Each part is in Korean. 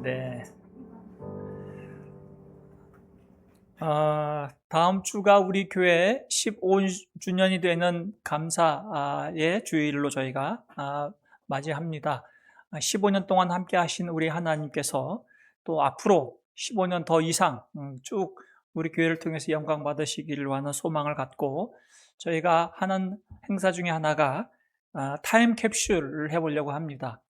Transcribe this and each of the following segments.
네. 다음 주가 우리 교회 15주년이 되는 감사의 주일로 저희가 맞이합니다. 15년 동안 함께 하신 우리 하나님께서 또 앞으로 15년 더 이상 쭉 우리 교회를 통해서 영광 받으시기를 하는 소망을 갖고 저희가 하는 행사 중에 하나가 타임 캡슐을 해보려고 합니다.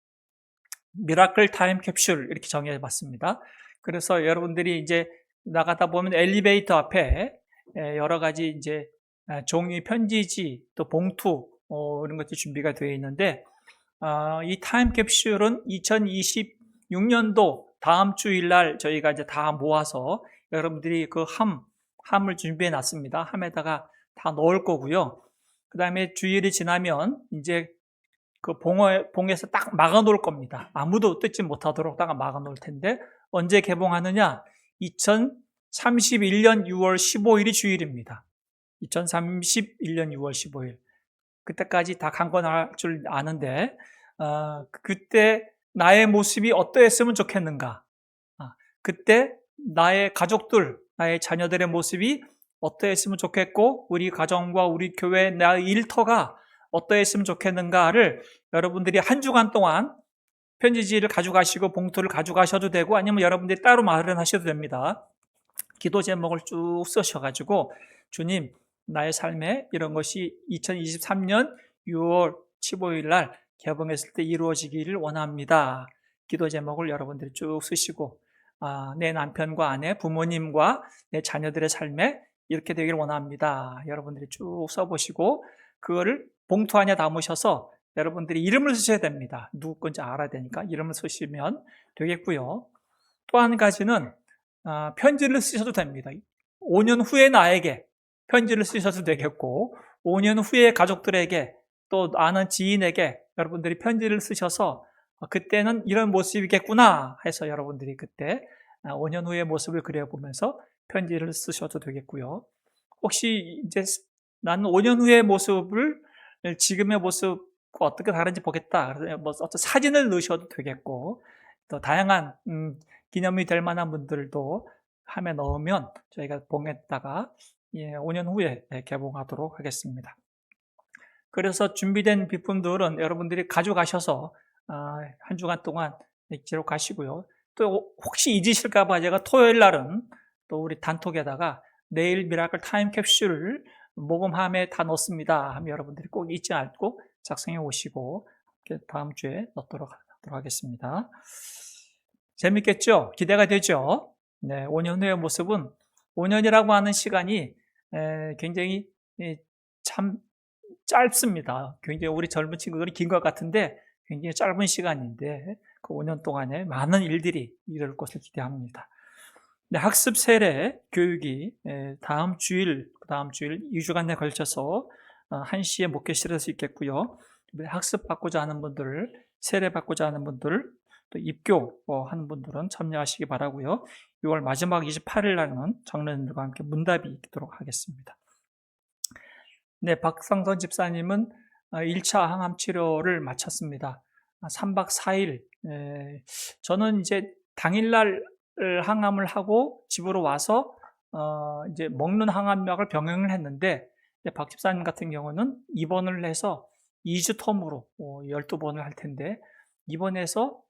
미라클 타임 캡슐 이렇게 정해봤습니다. 그래서 여러분들이 이제 나가다 보면 엘리베이터 앞에 여러 가지 이제 종이 편지지 또 봉투 이런 것들이 준비가 되어 있는데 이 타임 캡슐은 2026년도 다음 주일날 저희가 이제 다 모아서 여러분들이 그 함을 준비해 놨습니다. 함에다가 다 넣을 거고요. 그 다음에 주일이 지나면 이제 그 봉에서 딱 막아 놓을 겁니다. 아무도 뜯지 못하도록 딱 막아 놓을 텐데 언제 개봉하느냐? 2031년 6월 15일이 주일입니다. 2031년 6월 15일. 그때까지 다 강권할 줄 아는데 그때 나의 모습이 어떠했으면 좋겠는가? 그때 나의 가족들, 나의 자녀들의 모습이 어떠했으면 좋겠고 우리 가정과 우리 교회, 나의 일터가 어떠했으면 좋겠는가를 여러분들이 한 주간 동안 편지지를 가져가시고 봉투를 가져가셔도 되고 아니면 여러분들이 따로 마련하셔도 됩니다. 기도 제목을 쭉 쓰셔가지고 주님, 나의 삶에 이런 것이 2023년 6월 15일 날 개봉했을 때 이루어지기를 원합니다. 기도 제목을 여러분들이 쭉 쓰시고 내 남편과 아내, 부모님과 내 자녀들의 삶에 이렇게 되기를 원합니다. 여러분들이 쭉 써보시고 그거를 봉투 안에 담으셔서 여러분들이 이름을 쓰셔야 됩니다. 누구 건지 알아야 되니까 이름을 쓰시면 되겠고요. 또 한 가지는 편지를 쓰셔도 됩니다. 5년 후에 나에게 편지를 쓰셔도 되겠고 5년 후에 가족들에게 또 아는 지인에게 여러분들이 편지를 쓰셔서 그때는 이런 모습이겠구나 해서 여러분들이 그때 5년 후의 모습을 그려보면서 편지를 쓰셔도 되겠고요. 혹시 이제 나는 5년 후의 모습을 지금의 모습과 어떻게 다른지 보겠다. 뭐 어떤 사진을 넣으셔도 되겠고 또 다양한 기념이 될 만한 분들도 함에 넣으면 저희가 봉에다가 5년 후에 개봉하도록 하겠습니다. 그래서 준비된 비품들은 여러분들이 가져가셔서 한 주간 동안 기록하시고요. 또 혹시 잊으실까봐 제가 토요일 날은 또 우리 단톡에다가 내일 미라클 타임 캡슐을 모금함에 다 넣습니다 하면 여러분들이 꼭 잊지 않고 작성해 오시고 다음 주에 넣도록 하겠습니다. 재밌겠죠? 기대가 되죠? 네, 5년 후의 모습은 5년이라고 하는 시간이 굉장히 참 짧습니다. 굉장히 우리 젊은 친구들이 긴 것 같은데 굉장히 짧은 시간인데 그 5년 동안에 많은 일들이 이룰 것을 기대합니다. 네, 학습 세례 교육이 다음 주일 2주간에 걸쳐서 1시에 목회실에 할 수 있겠고요. 학습 받고자 하는 분들, 세례 받고자 하는 분들, 또 입교 하는 분들은 참여하시기 바라고요. 6월 마지막 28일 날은 장로님들과 함께 문답이 있도록 하겠습니다. 네, 박상선 집사님은 1차 항암 치료를 마쳤습니다. 3박 4일. 저는 이제 당일날 항암을 하고 집으로 와서 이제 먹는 항암약을 병행을 했는데 박 집사님 같은 경우는 입원을 해서 2주 텀으로 12번을 할 텐데 입원해서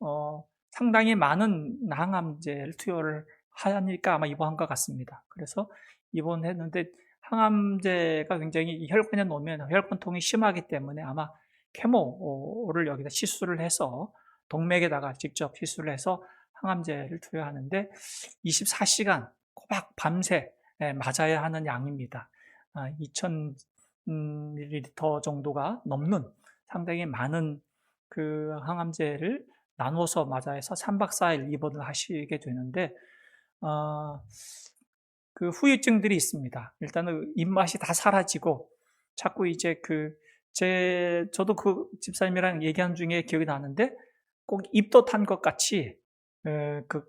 상당히 많은 항암제를 투여를 하니까 아마 입원한 것 같습니다. 그래서 입원했는데 항암제가 굉장히 혈관에 놓으면 혈관통이 심하기 때문에 아마 케모를 여기다 시술을 해서 동맥에다가 직접 시술을 해서 항암제를 투여하는데 24시간 꼬박 밤새 맞아야 하는 양입니다. 2000ml 정도가 넘는 상당히 많은 그 항암제를 나눠서 맞아야 해서 3박 4일 입원을 하시게 되는데 그 후유증들이 있습니다. 일단은 입맛이 다 사라지고 자꾸 이제 저도 그 집사님이랑 얘기한 중에 기억이 나는데 꼭 입덧 한 것 같이 그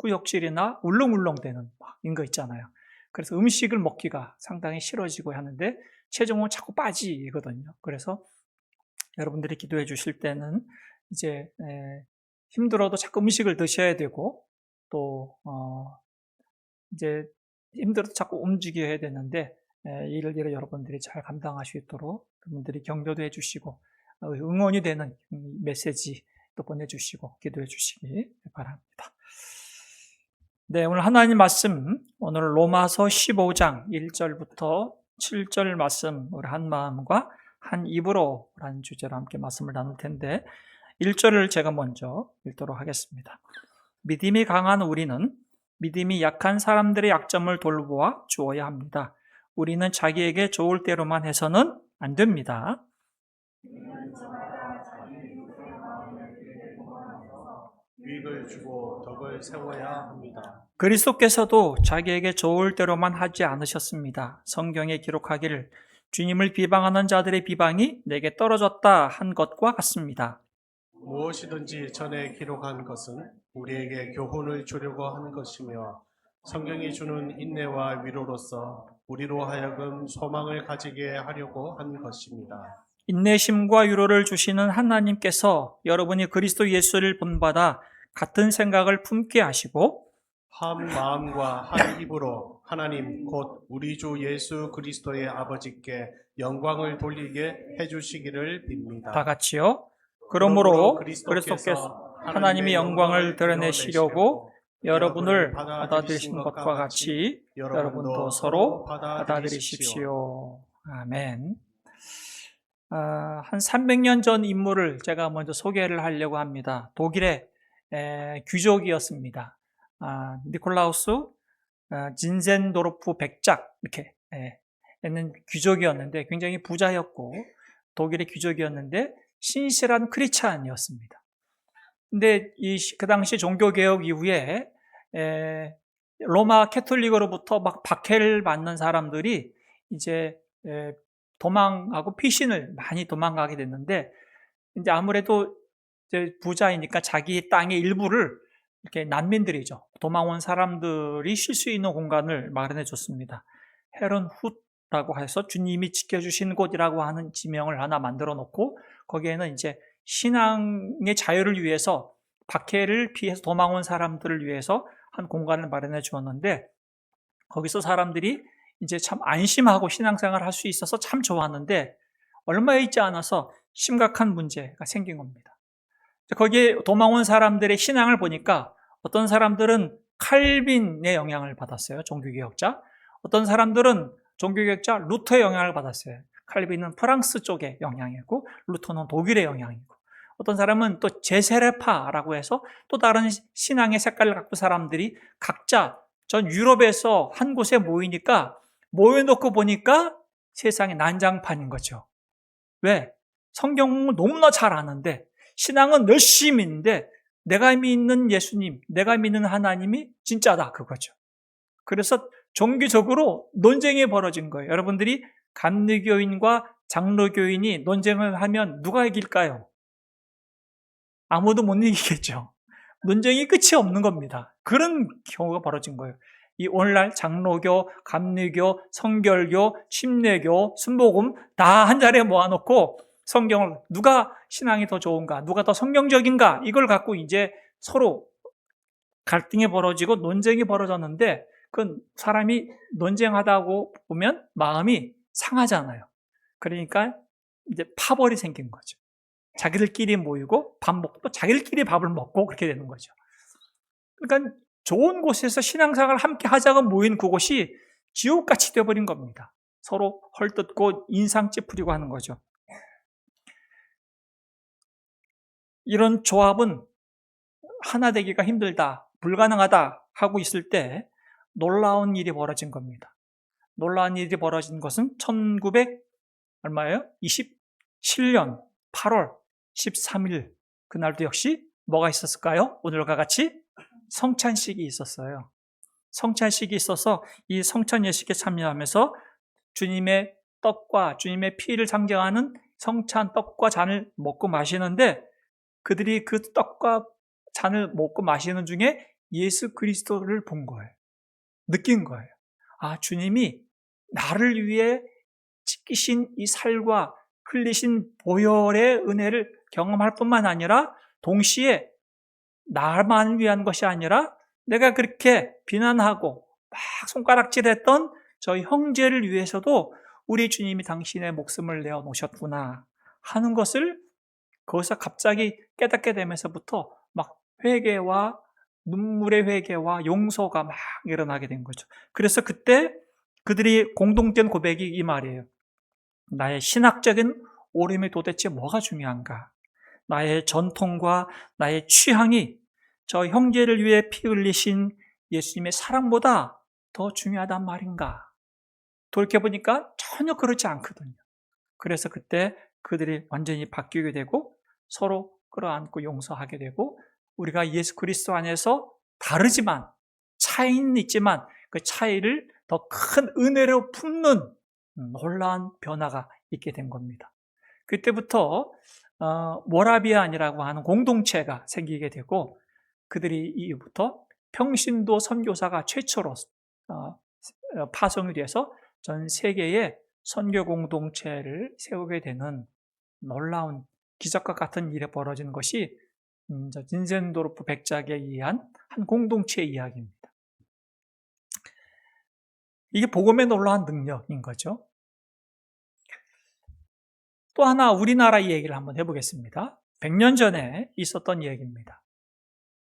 후욕질이나 울렁울렁대는 거 있잖아요. 그래서 음식을 먹기가 상당히 싫어지고 하는데 체중은 자꾸 빠지거든요. 그래서 여러분들이 기도해 주실 때는 이제 힘들어도 자꾸 음식을 드셔야 되고, 또 이제 힘들어도 자꾸 움직여야 되는데, 이를 여러분들이 잘 감당할 수 있도록 여러분들이 격려도 해주시고 응원이 되는 메시지 또 보내주시고 기도해 주시기 바랍니다. 네, 오늘 하나님 말씀, 오늘 로마서 15장 1절부터 7절 말씀, 우리 한 마음과 한 입으로 라는 주제로 함께 말씀을 나눌 텐데, 1절을 제가 먼저 읽도록 하겠습니다. 믿음이 강한 우리는 믿음이 약한 사람들의 약점을 돌보아 주어야 합니다. 우리는 자기에게 좋을 대로만 해서는 안 됩니다. 유익을 주고 덕을 세워야 합니다. 그리스도께서도 자기에게 좋을 대로만 하지 않으셨습니다. 성경에 기록하기를 주님을 비방하는 자들의 비방이 내게 떨어졌다 한 것과 같습니다. 무엇이든지 전에 기록한 것은 우리에게 교훈을 주려고 한 것이며 성경이 주는 인내와 위로로서 우리로 하여금 소망을 가지게 하려고 한 것입니다. 인내심과 위로를 주시는 하나님께서 여러분이 그리스도 예수를 본받아 같은 생각을 품게 하시고 한 마음과 한 입으로 하나님 곧 우리 주 예수 그리스도의 아버지께 영광을 돌리게 해주시기를 빕니다. 다 같이요. 그러므로 그리스도께서 하나님의 영광을 드러내시려고 여러분을 받아들이신 것과 같이 여러분도 서로 받아들이십시오. 아멘. 한 300년 전 인물을 제가 먼저 소개를 하려고 합니다. 독일의 귀족이었습니다. 니콜라우스 진젠도르프 백작 이렇게 있는 귀족이었는데 굉장히 부자였고 독일의 귀족이었는데 신실한 크리스찬이었습니다. 근데 그 당시 종교개혁 이후에 로마 캐톨릭으로부터 막 박해를 받는 사람들이 이제 도망하고 피신을 많이 도망가게 됐는데, 이제 아무래도 이제 부자이니까 자기 땅의 일부를 이렇게 난민들이죠. 도망온 사람들이 쉴 수 있는 공간을 마련해 줬습니다. 헤른훗라고 해서 주님이 지켜주신 곳이라고 하는 지명을 하나 만들어 놓고 거기에는 이제 신앙의 자유를 위해서 박해를 피해서 도망온 사람들을 위해서 한 공간을 마련해 주었는데, 거기서 사람들이 이제 참 안심하고 신앙생활을 할 수 있어서 참 좋았는데 얼마 있지 않아서 심각한 문제가 생긴 겁니다. 거기에 도망온 사람들의 신앙을 보니까 어떤 사람들은 칼빈의 영향을 받았어요. 종교개혁자. 어떤 사람들은 종교개혁자 루터의 영향을 받았어요. 칼빈은 프랑스 쪽의 영향이고 루터는 독일의 영향이고, 어떤 사람은 또 제세례파라고 해서 또 다른 신앙의 색깔을 갖고 사람들이 각자 전 유럽에서 한 곳에 모이니까 모여놓고 보니까 세상에 난장판인 거죠. 왜? 성경을 너무나 잘 아는데 신앙은 열심히 있는데 내가 믿는 예수님, 내가 믿는 하나님이 진짜다 그거죠. 그래서 종교적으로 논쟁이 벌어진 거예요. 여러분들이 감리교인과 장로교인이 논쟁을 하면 누가 이길까요? 아무도 못 이기겠죠. 논쟁이 끝이 없는 겁니다. 그런 경우가 벌어진 거예요. 이 오늘날 장로교, 감리교, 성결교, 침례교, 순복음 다 한 자리에 모아놓고 성경을 누가 신앙이 더 좋은가, 누가 더 성경적인가 이걸 갖고 이제 서로 갈등이 벌어지고 논쟁이 벌어졌는데, 그 사람이 논쟁하다고 보면 마음이 상하잖아요. 그러니까 이제 파벌이 생긴 거죠. 자기들끼리 모이고 밥 먹고 또 자기들끼리 밥을 먹고 그렇게 되는 거죠. 그러니까 좋은 곳에서 신앙생활을 함께 하자고 모인 그곳이 지옥같이 되어버린 겁니다. 서로 헐뜯고 인상 찌푸리고 하는 거죠. 이런 조합은 하나 되기가 힘들다, 불가능하다 하고 있을 때 놀라운 일이 벌어진 겁니다. 놀라운 일이 벌어진 것은 1927년 8월 13일 그날도 역시 뭐가 있었을까요? 오늘과 같이 성찬식이 있었어요. 성찬식이 있어서 이 성찬 예식에 참여하면서 주님의 떡과 주님의 피를 상징하는 성찬 떡과 잔을 먹고 마시는데, 그들이 그 떡과 잔을 먹고 마시는 중에 예수 그리스도를 본 거예요. 느낀 거예요. 아, 주님이 나를 위해 찢기신 이 살과 흘리신 보혈의 은혜를 경험할 뿐만 아니라 동시에 나만 위한 것이 아니라 내가 그렇게 비난하고 막 손가락질했던 저 형제를 위해서도 우리 주님이 당신의 목숨을 내어 놓으셨구나 하는 것을 거기서 갑자기 깨닫게 되면서부터 막 회개와 눈물의 회개와 용서가 막 일어나게 된 거죠. 그래서 그때 그들이 공동된 고백이 이 말이에요. 나의 신학적인 오름이 도대체 뭐가 중요한가? 나의 전통과 나의 취향이 저 형제를 위해 피 흘리신 예수님의 사랑보다 더 중요하단 말인가? 돌이켜보니까 전혀 그렇지 않거든요. 그래서 그때 그들이 완전히 바뀌게 되고 서로 끌어안고 용서하게 되고 우리가 예수 그리스도 안에서 다르지만 차이는 있지만 그 차이를 더 큰 은혜로 품는 놀라운 변화가 있게 된 겁니다. 그때부터 모라비안이라고 하는 공동체가 생기게 되고 그들이 이후부터 평신도 선교사가 최초로 파송이 돼서 전 세계에 선교 공동체를 세우게 되는 놀라운 기적과 같은 일이 벌어진 것이 딘센도르프 백작에 의한 한 공동체의 이야기입니다. 이게 복음의 놀라운 능력인 거죠. 또 하나 우리나라 얘기를 한번 해보겠습니다. 100년 전에 있었던 얘기입니다.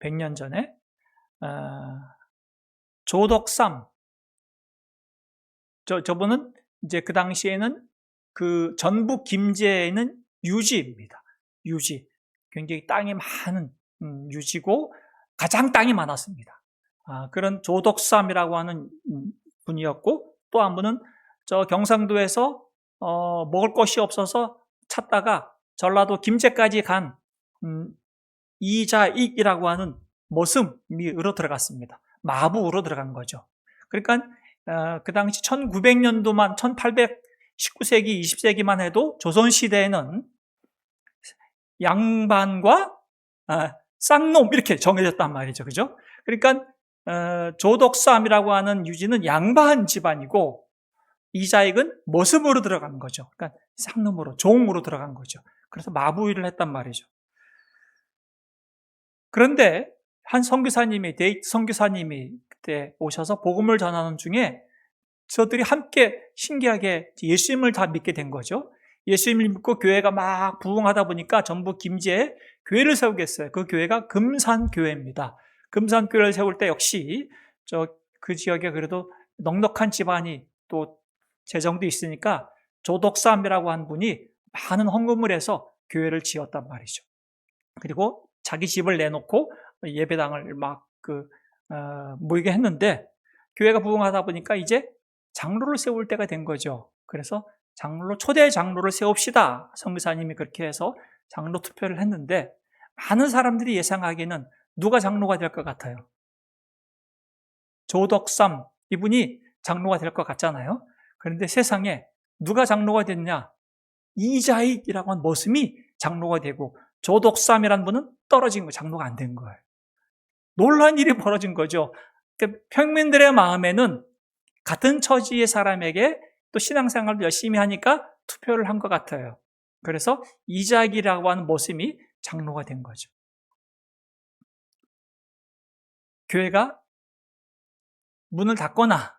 100년 전에 조덕삼 저분은 이제 그 당시에는 그 전북 김제에는 유지입니다. 유지. 굉장히 땅이 많은 유지고 가장 땅이 많았습니다. 그런 조덕삼이라고 하는 분이었고 또 한 분은 저 경상도에서 먹을 것이 없어서 찾다가 전라도 김제까지 간 이자익이라고 하는 머슴으로 들어갔습니다. 마부로 들어간 거죠. 그러니까 그 당시 1900년도만 1819세기 20세기만 해도 조선시대에는 양반과 쌍놈 이렇게 정해졌단 말이죠. 그죠? 그러니까 조덕삼이라고 하는 유지는 양반 집안이고 이자익은 머슴으로 들어간 거죠. 그러니까 쌍놈으로 종으로 들어간 거죠. 그래서 마부 일을 했단 말이죠. 그런데 한 데이트 선교사님이 그때 오셔서 복음을 전하는 중에 저들이 함께 신기하게 예수님을 다 믿게 된 거죠. 예수님을 믿고 교회가 막 부흥하다 보니까 전북 김제에 교회를 세우겠어요. 그 교회가 금산교회입니다. 금산교회를 세울 때 역시 그 지역에 그래도 넉넉한 집안이 또 재정도 있으니까 조덕삼이라고 한 분이 많은 헌금을 해서 교회를 지었단 말이죠. 그리고 자기 집을 내놓고 예배당을 막 모이게 했는데 교회가 부흥하다 보니까 이제 장로를 세울 때가 된 거죠. 그래서 초대 장로를 세웁시다. 선교사님이 그렇게 해서 장로 투표를 했는데 많은 사람들이 예상하기에는 누가 장로가 될 것 같아요? 조덕삼 이분이 장로가 될 것 같잖아요. 그런데 세상에 누가 장로가 됐냐? 이자익이라고 하는 머슴이 장로가 되고 조덕삼이라는 분은 떨어진 거 장로가 안 된 거예요. 놀라운 일이 벌어진 거죠. 그러니까 평민들의 마음에는 같은 처지의 사람에게 또 신앙생활도 열심히 하니까 투표를 한 것 같아요. 그래서 이자익이라고 하는 머슴이 장로가 된 거죠. 교회가 문을 닫거나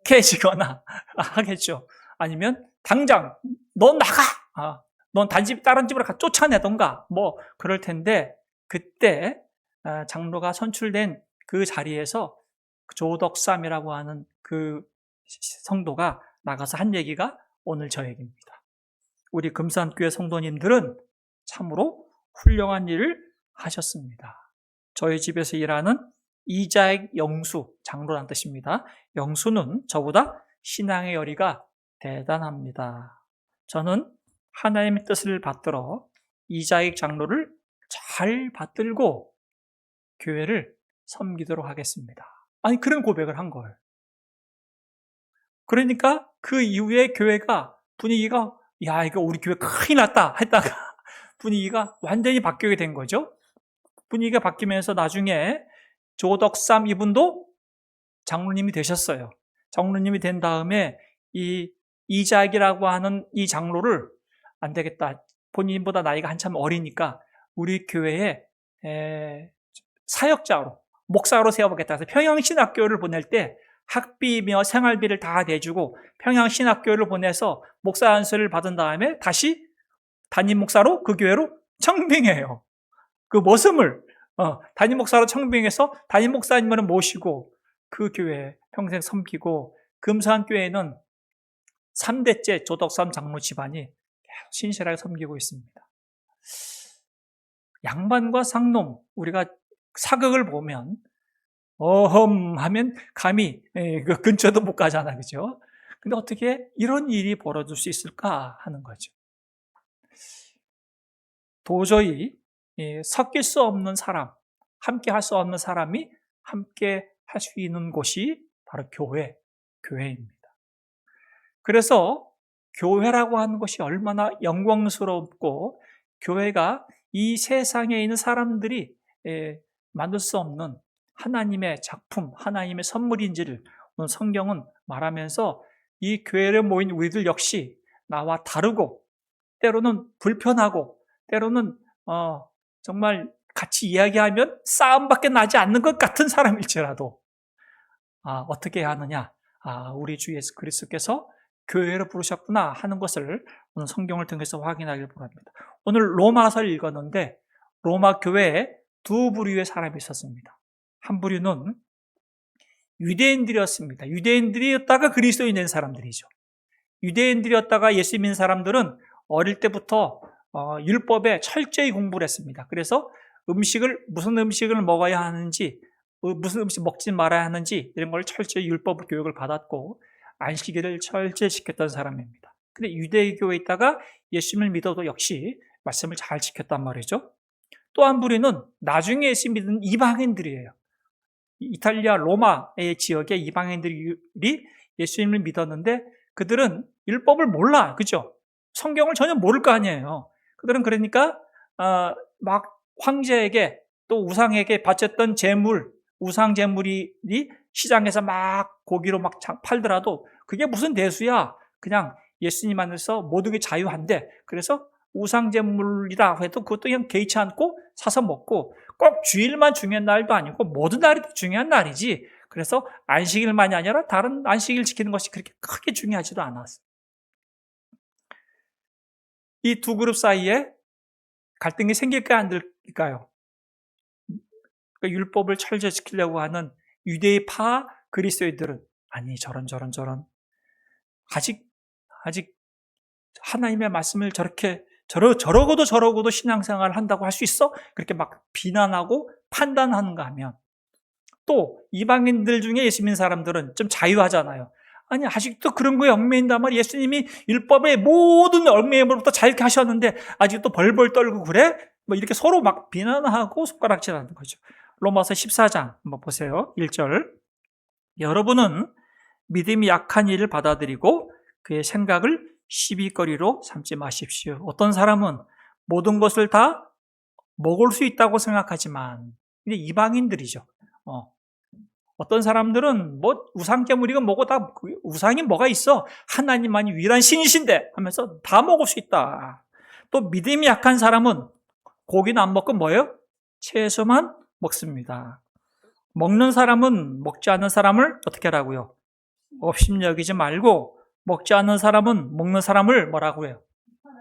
깨지거나 하겠죠. 아니면 당장 넌 나가! 넌 다른 집으로 쫓아내던가 뭐 그럴 텐데 그때 장로가 선출된 그 자리에서 조덕삼이라고 하는 그 성도가 나가서 한 얘기가 오늘 저 얘기입니다. 우리 금산교회 성도님들은 참으로 훌륭한 일을 하셨습니다. 저희 집에서 일하는 이자익 영수, 장로란 뜻입니다. 영수는 저보다 신앙의 열의가 대단합니다. 저는 하나님의 뜻을 받들어 이자익 장로를 잘 받들고 교회를 섬기도록 하겠습니다. 아니 그런 고백을 한 거예요. 그러니까 그 이후에 교회가 분위기가 야 이거 우리 교회 큰일 났다 했다가 분위기가 완전히 바뀌게 된 거죠. 분위기가 바뀌면서 나중에 조덕삼 이분도 장로님이 되셨어요. 장로님이 된 다음에 이 이자익이라고 하는 이 장로를 안 되겠다. 본인보다 나이가 한참 어리니까 우리 교회에 사역자로, 목사로 세워보겠다 해서 평양신학교를 보낼 때 학비며 생활비를 다 내주고 평양신학교를 보내서 목사 안수를 받은 다음에 다시 담임 목사로 그 교회로 청빙해요. 그 머슴을 담임 목사로 청빙해서 담임 목사님을 모시고 그 교회에 평생 섬기고 금산교회는 3대째 조덕삼 장로 집안이 계속 신실하게 섬기고 있습니다. 양반과 상놈, 우리가 사극을 보면 어험 하면 감히 그 근처도 못 가잖아, 그죠? 근데 어떻게 이런 일이 벌어질 수 있을까 하는 거죠. 도저히 섞일 수 없는 사람, 함께 할 수 없는 사람이 함께 할 수 있는 곳이 바로 교회입니다. 그래서 교회라고 하는 것이 얼마나 영광스럽고 교회가 이 세상에 있는 사람들이 만들 수 없는 하나님의 작품, 하나님의 선물인지를 오늘 성경은 말하면서 이 교회를 모인 우리들 역시 나와 다르고 때로는 불편하고 때로는 정말 같이 이야기하면 싸움밖에 나지 않는 것 같은 사람일지라도 어떻게 해야 하느냐? 우리 주 예수 그리스도께서 교회를 부르셨구나 하는 것을 오늘 성경을 통해서 확인하길 바랍니다. 오늘 로마서를 읽었는데 로마 교회에 두 부류의 사람이 있었습니다. 한 부류는 유대인들이었습니다. 유대인들이었다가 그리스도인이 된 사람들이죠. 유대인들이었다가 예수 믿는 사람들은 어릴 때부터 율법에 철저히 공부를 했습니다. 그래서 무슨 음식을 먹어야 하는지, 무슨 음식 먹지 말아야 하는지 이런 걸 철저히 율법 교육을 받았고 안식일을 철저히 지켰던 사람입니다. 근데 유대교에 있다가 예수님을 믿어도 역시 말씀을 잘 지켰단 말이죠. 또 한 부류는 나중에 예수 믿는 이방인들이에요. 이탈리아 로마의 지역의 이방인들이 예수님을 믿었는데 그들은 율법을 몰라, 그죠? 성경을 전혀 모를 거 아니에요. 그들은 그러니까 막 황제에게 또 우상에게 바쳤던 제물, 우상 제물이 시장에서 막 고기로 막 팔더라도 그게 무슨 대수야? 그냥 예수님 안에서 모든 게 자유한데 그래서 우상 제물이다 해도 그것도 그냥 개의치 않고 사서 먹고 꼭 주일만 중요한 날도 아니고 모든 날이 중요한 날이지. 그래서 안식일만이 아니라 다른 안식일 지키는 것이 그렇게 크게 중요하지도 않았어요. 이 두 그룹 사이에 갈등이 생길까요, 안 될까요? 그러니까 율법을 철저히 지키려고 하는 유대파 그리스도인들은 아니 저런 아직 하나님의 말씀을 저러고도 신앙생활을 한다고 할 수 있어? 그렇게 막 비난하고 판단하는가 하면 또 이방인들 중에 예수 믿는 사람들은 좀 자유하잖아요. 아니 아직도 그런 거에 얽매인단 말이야. 예수님이 율법의 모든 얽매임으로부터 자유케 하셨는데 아직도 벌벌 떨고 그래? 뭐 이렇게 서로 막 비난하고 손가락질하는 거죠. 로마서 14장 한번 보세요. 1절 여러분은 믿음이 약한 이를 받아들이고 그의 생각을 시비거리로 삼지 마십시오. 어떤 사람은 모든 것을 다 먹을 수 있다고 생각하지만 이게 이방인들이죠. 어떤 사람들은 뭐 우상제물이고 뭐고 다 우상이 뭐가 있어? 하나님만이 유일한 신이신데 하면서 다 먹을 수 있다. 또 믿음이 약한 사람은 고기는 안 먹고 뭐예요? 채소만 먹습니다. 먹는 사람은 먹지 않는 사람을 어떻게 하라고요? 업신여기지 말고 먹지 않는 사람은 먹는 사람을 뭐라고 해요?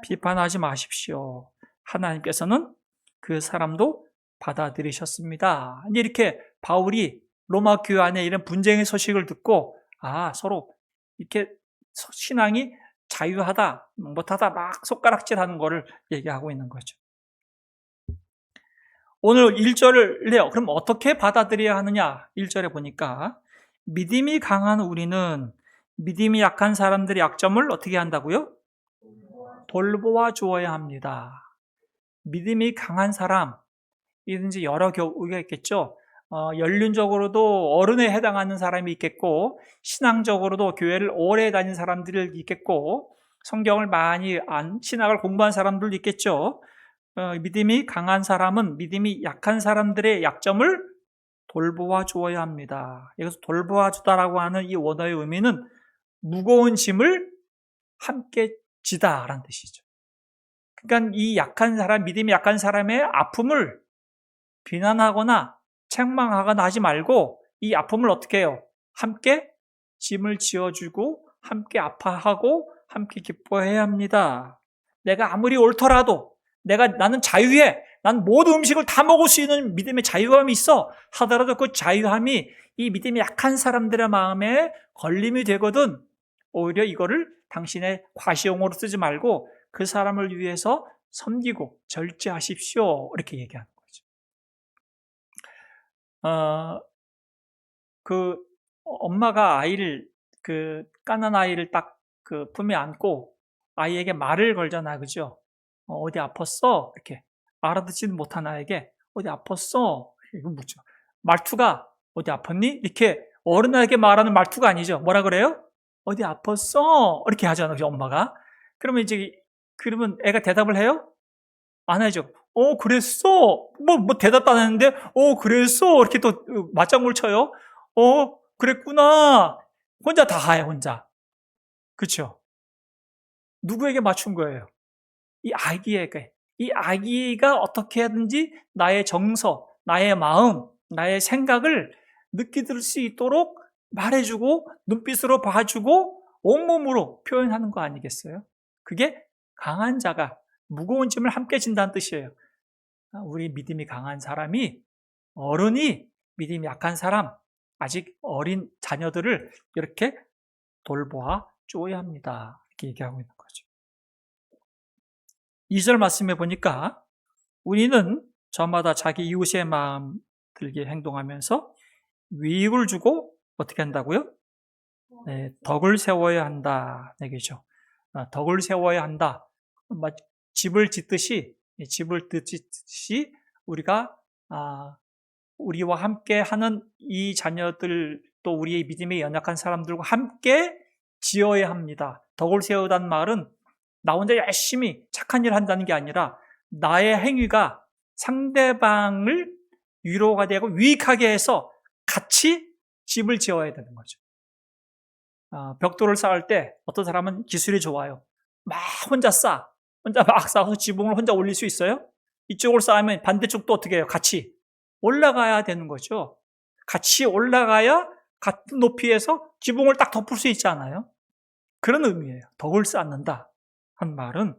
비판하지 마십시오. 하나님께서는 그 사람도 받아들이셨습니다. 이렇게 바울이 로마 교회 안에 이런 분쟁의 소식을 듣고 서로 이렇게 신앙이 자유하다, 못하다 막 손가락질하는 거를 얘기하고 있는 거죠. 오늘 1절을 내요. 그럼 어떻게 받아들여야 하느냐? 1절에 보니까 믿음이 강한 우리는 믿음이 약한 사람들의 약점을 어떻게 한다고요? 돌보아 주어야 합니다. 믿음이 강한 사람, 이든지 여러 교우가 있겠죠. 연륜적으로도 어른에 해당하는 사람이 있겠고 신앙적으로도 교회를 오래 다닌 사람들이 있겠고 성경을 많이 신학을 공부한 사람들도 있겠죠. 믿음이 강한 사람은 믿음이 약한 사람들의 약점을 돌보아 주어야 합니다. 여기서 돌보아 주다라고 하는 이 원어의 의미는 무거운 짐을 함께 지다라는 뜻이죠. 그러니까 이 약한 사람, 믿음이 약한 사람의 아픔을 비난하거나 책망하거나 하지 말고 이 아픔을 어떻게 해요? 함께 짐을 지어주고 함께 아파하고 함께 기뻐해야 합니다. 내가 아무리 옳더라도 나는 자유해. 난 모든 음식을 다 먹을 수 있는 믿음의 자유함이 있어 하더라도 그 자유함이 이 믿음이 약한 사람들의 마음에 걸림이 되거든. 오히려 이거를 당신의 과시용어로 쓰지 말고 그 사람을 위해서 섬기고 절제하십시오. 이렇게 얘기하는 거죠. 엄마가 까난 아이를 딱 그 품에 안고 아이에게 말을 걸잖아, 그죠? 어디 아팠어? 이렇게 알아듣지는 못한 아이에게 어디 아팠어? 이거 묻죠. 말투가 어디 아팠니? 이렇게 어른에게 말하는 말투가 아니죠. 뭐라 그래요? 어디 아팠어? 이렇게 하잖아, 그죠? 엄마가. 그러면 애가 대답을 해요? 안 하죠. 그랬어? 대답도 안 했는데, 그랬어? 이렇게 또 맞장구를 쳐요. 그랬구나. 혼자 다 해, 혼자. 그쵸? 누구에게 맞춘 거예요? 이 아기에게. 이 아기가 어떻게 하든지 나의 정서, 나의 마음, 나의 생각을 느끼들 수 있도록 말해주고, 눈빛으로 봐주고, 온몸으로 표현하는 거 아니겠어요? 그게 강한 자가 무거운 짐을 함께 진다는 뜻이에요. 우리 믿음이 강한 사람이, 어른이 믿음이 약한 사람, 아직 어린 자녀들을 이렇게 돌보아 줘야 합니다. 이렇게 얘기하고 있는 거죠. 2절 말씀해 보니까 우리는 저마다 자기 이웃의 마음 들게 행동하면서 위익을 주고 어떻게 한다고요? 네, 덕을 세워야 한다. 얘기죠. 덕을 세워야 한다. 집을 짓듯이 우리가 우리와 함께 하는 이 자녀들 또 우리의 믿음에 연약한 사람들과 함께 지어야 합니다. 덕을 세우다는 말은 나 혼자 열심히 착한 일을 한다는 게 아니라 나의 행위가 상대방을 위로가 되고 유익하게 해서 같이 집을 지어야 되는 거죠. 벽돌을 쌓을 때 어떤 사람은 기술이 좋아요. 막 혼자 막 쌓아서 지붕을 혼자 올릴 수 있어요? 이쪽을 쌓으면 반대쪽도 어떻게 해요? 같이 올라가야 되는 거죠. 같이 올라가야 같은 높이에서 지붕을 딱 덮을 수 있지 않아요? 그런 의미예요. 덕을 쌓는다 한 말은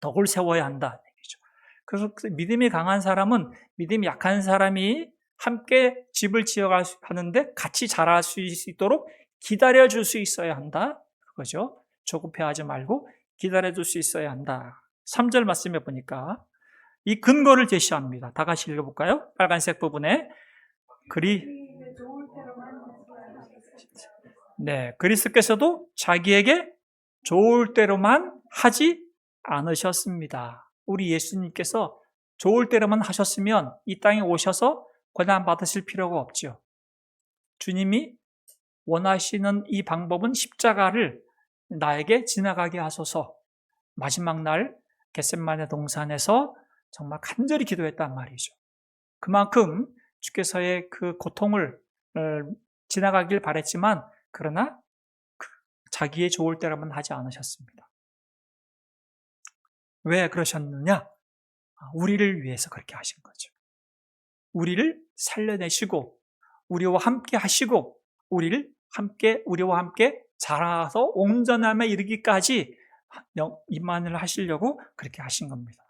덕을 세워야 한다 얘기죠. 그래서 믿음이 강한 사람은 믿음이 약한 사람이 함께 집을 지어가는데 같이 자랄 수 있도록 기다려줄 수 있어야 한다. 그거죠. 조급해하지 말고 기다려줄 수 있어야 한다. 3절 말씀해 보니까 이 근거를 제시합니다. 다 같이 읽어볼까요? 빨간색 부분에 그리스도께서도 자기에게 좋을 대로만 하지 않으셨습니다. 우리 예수님께서 좋을 대로만 하셨으면 이 땅에 오셔서 고난 받으실 필요가 없죠. 주님이 원하시는 이 방법은 십자가를 나에게 지나가게 하소서. 마지막 날 겟세마네 동산에서 정말 간절히 기도했단 말이죠. 그만큼 주께서의 그 고통을 지나가길 바랬지만 그러나 자기의 좋을 때라면 하지 않으셨습니다. 왜 그러셨느냐? 우리를 위해서 그렇게 하신 거죠. 우리를 살려내시고 우리와 함께 하시고 우리와 함께 자라서 온전함에 이르기까지 임만을 하시려고 그렇게 하신 겁니다.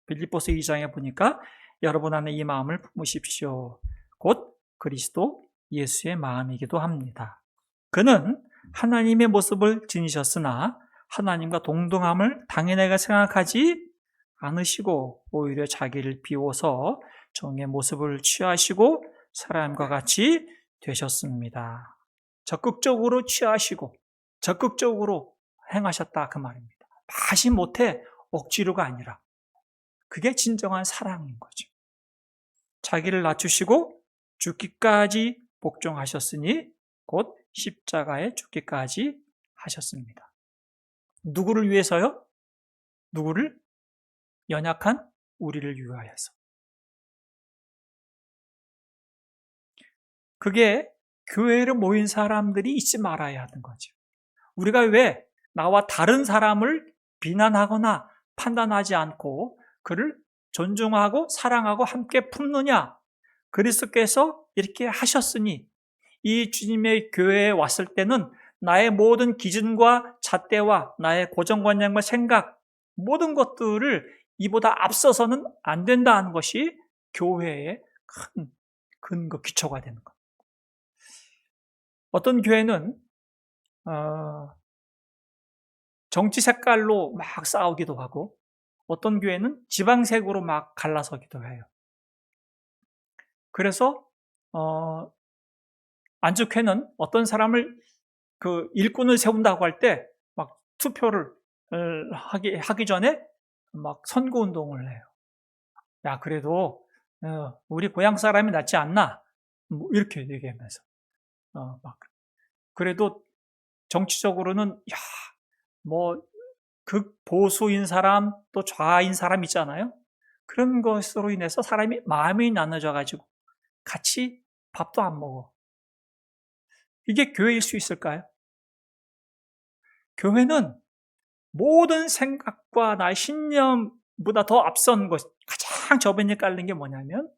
빌립보서 2장에 보니까 여러분 안에 이 마음을 품으십시오. 곧 그리스도 예수의 마음이기도 합니다. 그는 하나님의 모습을 지니셨으나 하나님과 동등함을 당연하게 생각하지 않으시고 오히려 자기를 비워서 종의 모습을 취하시고 사람과 같이 되셨습니다. 적극적으로 취하시고 적극적으로 행하셨다 그 말입니다. 마지 못해 억지로가 아니라 그게 진정한 사랑인 거죠. 자기를 낮추시고 죽기까지 복종하셨으니 곧 십자가에 죽기까지 하셨습니다. 누구를 위해서요? 누구를? 연약한 우리를 위하여서. 그게 교회로 모인 사람들이 잊지 말아야 하는 거죠. 우리가 왜 나와 다른 사람을 비난하거나 판단하지 않고 그를 존중하고 사랑하고 함께 품느냐? 그리스도께서 이렇게 하셨으니 이 주님의 교회에 왔을 때는 나의 모든 기준과 잣대와 나의 고정관념과 생각, 모든 것들을 이보다 앞서서는 안 된다는 것이 교회의 큰 근거, 기초가 되는 것. 어떤 교회는 정치 색깔로 막 싸우기도 하고, 어떤 교회는 지방색으로 막 갈라서기도 해요. 그래서 안주회는 어떤 사람을 그 일꾼을 세운다고 할 때 막 투표를 하기 전에 막 선거 운동을 해요. 야, 그래도 우리 고향 사람이 낫지 않나? 뭐 이렇게 얘기하면서 막 그래도 정치적으로는 야, 뭐 극보수인 사람 또 좌인 사람 있잖아요. 그런 것으로 인해서 사람이 마음이 나눠져 가지고 같이 밥도 안 먹어. 이게 교회일 수 있을까요? 교회는 모든 생각과 나의 신념보다 더 앞선 것, 가장 저변에 깔린 게 뭐냐면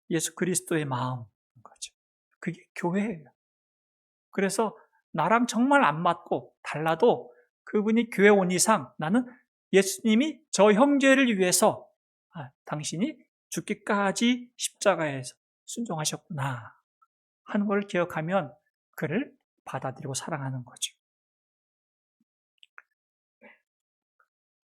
예수 그리스도의 마음인 거죠. 그게 교회예요. 그래서 나랑 정말 안 맞고 달라도 그분이 교회 온 이상 나는 예수님이 저 형제를 위해서 당신이 죽기까지 십자가에서 순종하셨구나 하는 걸 기억하면 그를 받아들이고 사랑하는 거죠.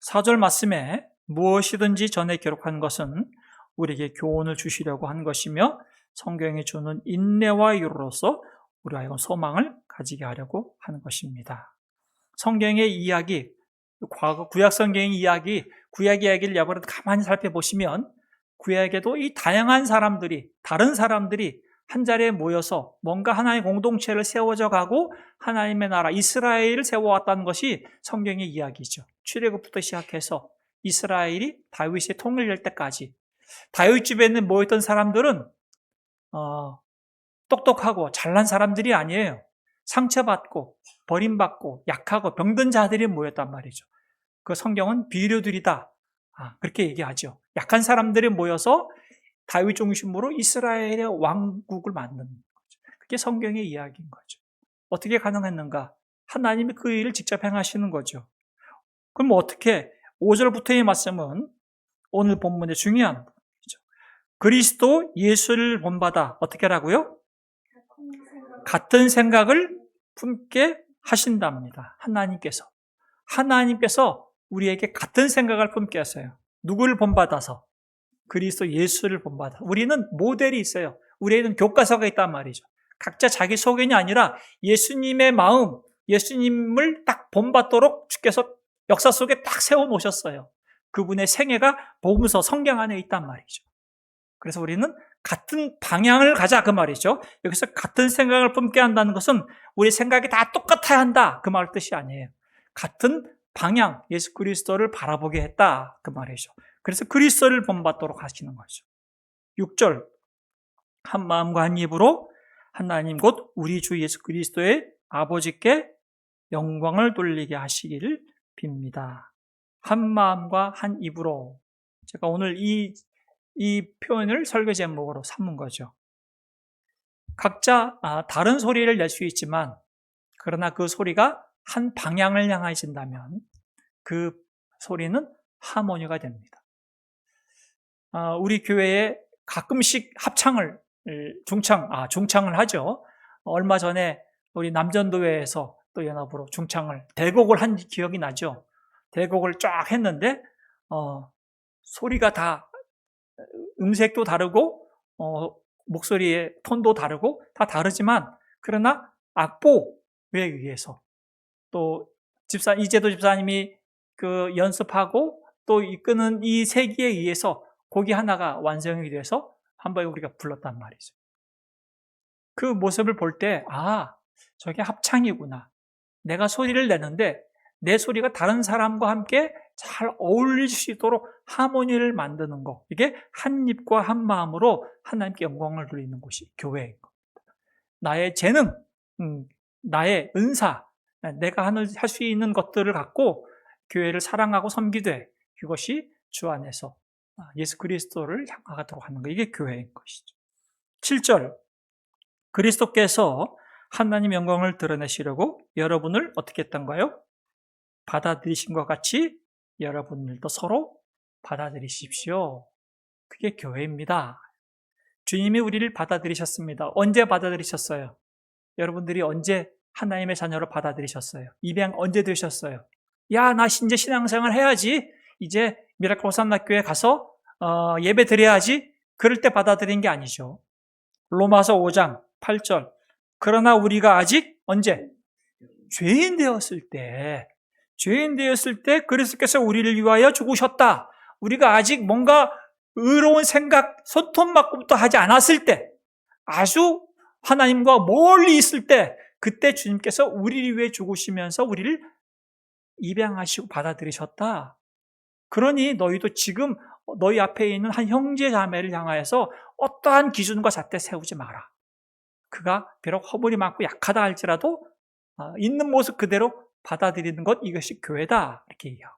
4절 말씀에 무엇이든지 전에 기록한 것은 우리에게 교훈을 주시려고 한 것이며 성경이 주는 인내와 유로로서 우리와 하여금 소망을 가지게 하려고 하는 것입니다. 성경의 이야기, 과거 구약 성경의 이야기, 구약 이야기를 여러분 가만히 살펴보시면 구약에도 이 다양한 사람들이, 다른 사람들이 한 자리에 모여서 뭔가 하나의 공동체를 세워져 가고 하나님의 나라 이스라엘을 세워왔다는 것이 성경의 이야기죠. 출애굽부터 시작해서 이스라엘이 다윗의 통일을 열 때까지 다윗 집에 모였던 사람들은 똑똑하고 잘난 사람들이 아니에요. 상처받고 버림받고 약하고 병든 자들이 모였단 말이죠. 그 성경은 비료들이다. 그렇게 얘기하죠. 약한 사람들이 모여서 다윗 중심으로 이스라엘의 왕국을 만드는 거죠. 그게 성경의 이야기인 거죠. 어떻게 가능했는가? 하나님이 그 일을 직접 행하시는 거죠. 그럼 어떻게 5절부터의 말씀은 오늘 본문의 중요한 부분이죠. 그리스도 예수를 본받아 어떻게 하라고요? 같은 생각을 품게 하신답니다. 하나님께서 우리에게 같은 생각을 품게 하세요. 누구를 본받아서? 그리스도 예수를 본받아. 우리는 모델이 있어요. 우리에는 교과서가 있단 말이죠. 각자 자기 소견이 아니라 예수님의 마음, 예수님을 딱 본받도록 주께서 역사 속에 딱 세워놓으셨어요. 그분의 생애가 복음서 성경 안에 있단 말이죠. 그래서 우리는 같은 방향을 가자 그 말이죠. 여기서 같은 생각을 품게 한다는 것은 우리 생각이 다 똑같아야 한다 그 말 뜻이 아니에요. 같은 방향, 예수 그리스도를 바라보게 했다 그 말이죠. 그래서 그리스도를 본받도록 하시는 거죠. 6절 한 마음과 한 입으로 하나님 곧 우리 주 예수 그리스도의 아버지께 영광을 돌리게 하시기를 빕니다. 한 마음과 한 입으로 제가 오늘 이 표현을 설교 제목으로 삼은 거죠. 각자 다른 소리를 낼 수 있지만 그러나 그 소리가 한 방향을 향하신다면 그 소리는 하모니가 됩니다. 우리 교회에 가끔씩 합창을 중창을 하죠. 얼마 전에 우리 남전도회에서 또 연합으로 대곡을 한 기억이 나죠. 대곡을 쫙 했는데 소리가 다 음색도 다르고 목소리의 톤도 다르고 다 다르지만 그러나 악보에 의해서 또 이재도 집사님이 그 연습하고 또 이끄는 이 세기에 의해서 곡이 하나가 완성이 돼서 한번 우리가 불렀단 말이죠. 그 모습을 볼 때 저게 합창이구나. 내가 소리를 내는데 내 소리가 다른 사람과 함께 잘 어울릴 수 있도록 하모니를 만드는 것. 이게 한 입과 한 마음으로 하나님께 영광을 돌리는 곳이 교회인 겁니다. 나의 재능, 나의 은사, 내가 할 수 있는 것들을 갖고 교회를 사랑하고 섬기되 그것이 주 안에서 예수 그리스도를 향하도록 하는 것. 이게 교회인 것이죠. 7절 그리스도께서 하나님 영광을 드러내시려고 여러분을 어떻게 했던가요? 받아들이신 것 같이 여러분들도 서로 받아들이십시오. 그게 교회입니다. 주님이 우리를 받아들이셨습니다. 언제 받아들이셨어요? 여러분들이 언제 하나님의 자녀로 받아들이셨어요? 입양 언제 되셨어요? 야, 나 이제 신앙생활 해야지. 이제 미라클 호산나교회 가서 예배 드려야지. 그럴 때 받아들인 게 아니죠. 로마서 5장 8절 그러나 우리가 아직 언제? 죄인 되었을 때 그리스도께서 우리를 위하여 죽으셨다. 우리가 아직 뭔가 의로운 생각, 소통만큼부터 하지 않았을 때, 아주 하나님과 멀리 있을 때, 그때 주님께서 우리를 위해 죽으시면서 우리를 입양하시고 받아들이셨다. 그러니 너희도 지금 너희 앞에 있는 한 형제 자매를 향하여서 어떠한 기준과 잣대 세우지 마라. 그가 비록 허물이 많고 약하다 할지라도 있는 모습 그대로 받아들이는 것, 이것이 교회다. 이렇게 얘기하고.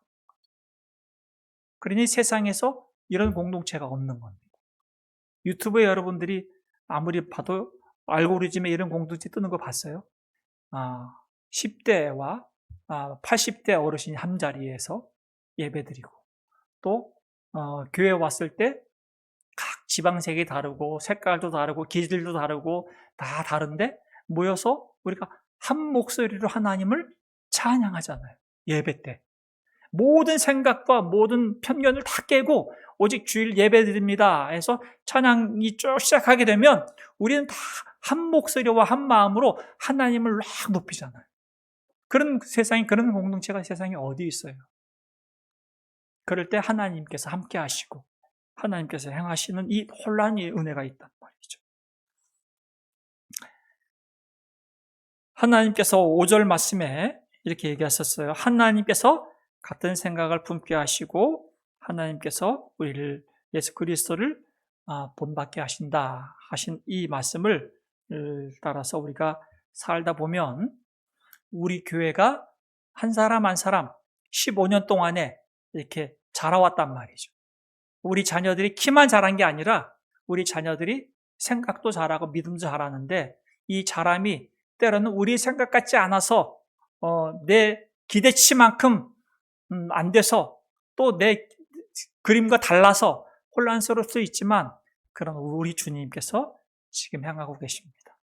그러니 세상에서 이런 공동체가 없는 겁니다. 유튜브에 여러분들이 아무리 봐도 알고리즘에 이런 공동체 뜨는 거 봤어요? 10대와 80대 어르신이 한 자리에서 예배드리고 또 교회 왔을 때 각 지방색이 다르고 색깔도 다르고 기질도 다르고 다 다른데 모여서 우리가 한 목소리로 하나님을 찬양하잖아요. 예배 때. 모든 생각과 모든 편견을 다 깨고 오직 주일 예배드립니다 해서 찬양이 쭉 시작하게 되면 우리는 다 한 목소리와 한 마음으로 하나님을 막 높이잖아요. 그런 세상에, 그런 공동체가 세상에 어디 있어요? 그럴 때 하나님께서 함께 하시고 하나님께서 행하시는 이 혼란의 은혜가 있단 말이죠. 하나님께서 5절 말씀에 이렇게 얘기하셨어요. 하나님께서 같은 생각을 품게 하시고 하나님께서 우리를 예수 그리스도를 본받게 하신다 하신 이 말씀을 따라서 우리가 살다 보면 우리 교회가 한 사람 한 사람 15년 동안에 이렇게 자라왔단 말이죠. 우리 자녀들이 키만 자란 게 아니라 우리 자녀들이 생각도 잘하고 믿음도 잘하는데 이 자람이 때로는 우리 생각 같지 않아서 내 기대치만큼 안 돼서 또 내 그림과 달라서 혼란스러울 수 있지만 그런 우리 주님께서 지금 향하고 계십니다.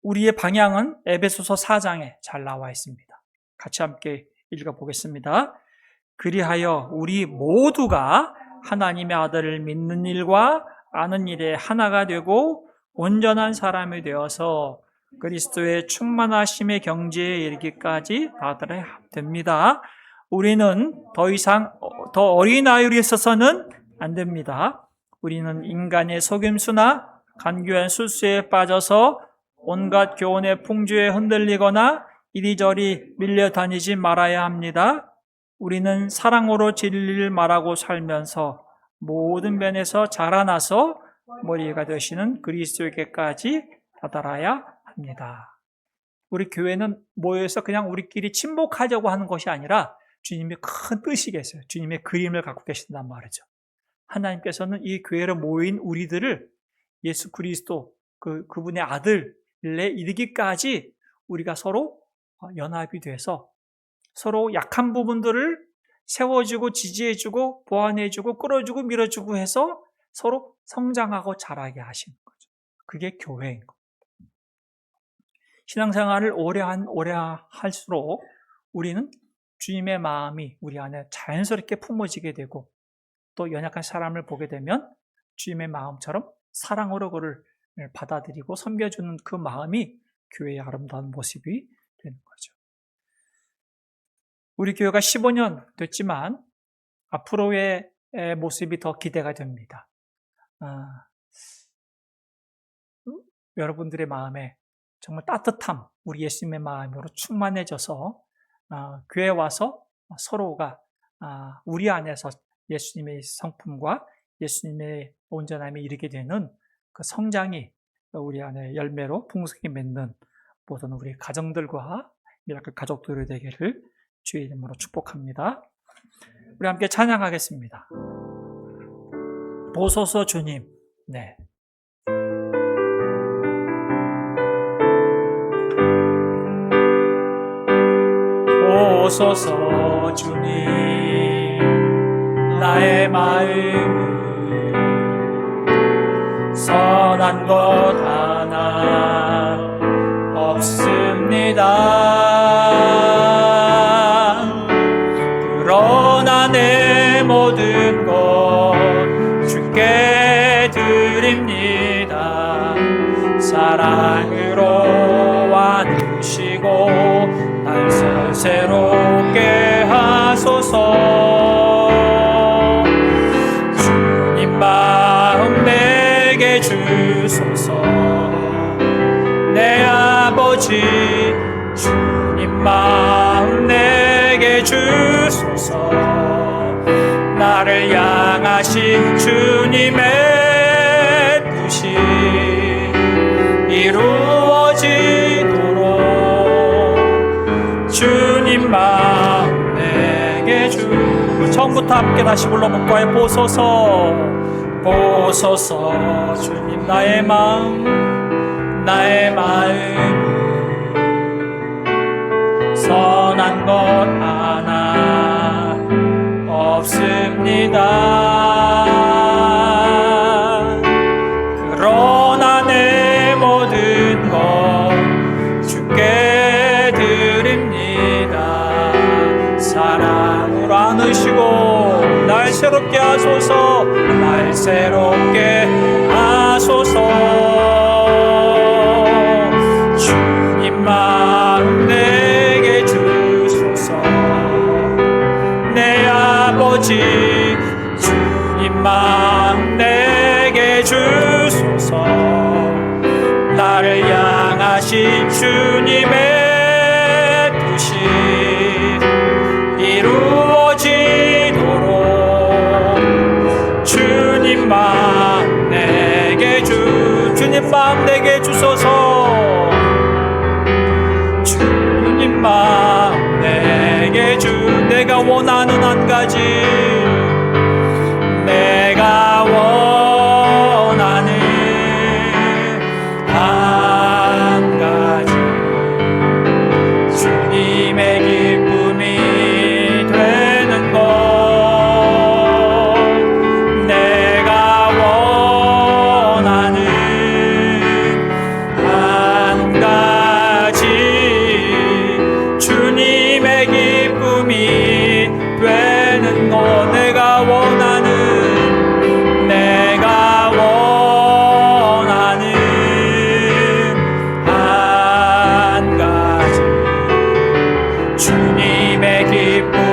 우리의 방향은 에베소서 4장에 잘 나와 있습니다. 같이 함께 읽어보겠습니다. 그리하여 우리 모두가 하나님의 아들을 믿는 일과 아는 일에 하나가 되고 온전한 사람이 되어서 그리스도의 충만하심의 경지에 이르기까지 다다라야 됩니다. 우리는 더 이상 더 어린 아이로 있어서는 안 됩니다. 우리는 인간의 속임수나 간교한 술수에 빠져서 온갖 교훈의 풍조에 흔들리거나 이리저리 밀려다니지 말아야 합니다. 우리는 사랑으로 진리를 말하고 살면서 모든 면에서 자라나서 머리가 되시는 그리스도에게까지 다다라야 합니다. 우리 교회는 모여서 그냥 우리끼리 친목하려고 하는 것이 아니라 주님의 큰 뜻이 계세요. 주님의 그림을 갖고 계신단 말이죠. 하나님께서는 이 교회로 모인 우리들을 예수 그리스도 그분의 아들에 이르기까지 우리가 서로 연합이 돼서 서로 약한 부분들을 세워주고 지지해주고 보완해주고 끌어주고 밀어주고 해서 서로 성장하고 자라게 하시는 거죠. 그게 교회인 겁니다. 신앙생활을 오래 할수록 우리는 주님의 마음이 우리 안에 자연스럽게 품어지게 되고 또 연약한 사람을 보게 되면 주님의 마음처럼 사랑으로 그를 받아들이고 섬겨주는 그 마음이 교회의 아름다운 모습이 되는 거죠. 우리 교회가 15년 됐지만 앞으로의 모습이 더 기대가 됩니다. 여러분들의 마음에 정말 따뜻함, 우리 예수님의 마음으로 충만해져서 교회에 와서 서로가 우리 안에서 예수님의 성품과 예수님의 온전함에 이르게 되는 그 성장이 우리 안에 열매로 풍성히 맺는 모든 우리 가정들과 미라클 가족들이 되기를 주의 이름으로 축복합니다. 우리 함께 찬양하겠습니다. 보소서 주님, 네. 오소서 주님 나의 마음은 선한 것 하나 없습니다. 그러나 내 모든 것 주께 드립니다. 사랑으로 와누시고 날 새롭게 하소서. 주님 마음 내게 주소서. 내 아버지 주님 마음 내게 주소서. 나를 향하신 주님의 뜻이 이루어지도록 주님 마음 내게 처음부터 함께 다시 불러 묵과에 보소서. 보소서 주님 나의 마음 선한 것 하나 없습니다. 그러나 내 모든 것 주께 드립니다. 사랑으로 안으시고 날 새롭게 하소서. 날 새롭게 하소서. 주님 마음 내게 주소서. 내 아버지 주님 마음 내게 주소서. 나를 향하신 주님의 뜻이 이루어지도록 주님 마음 내게 주님 마음 내게 주소서. 주님 마음 내게 내가 원하는 한 가지 내가 원하는 한 가지 주님의 기쁨이 되는 것 내가 원하는 한 가지 주님의 기쁨이 되는 것 내가 원하는 한 가지 주님의 기쁨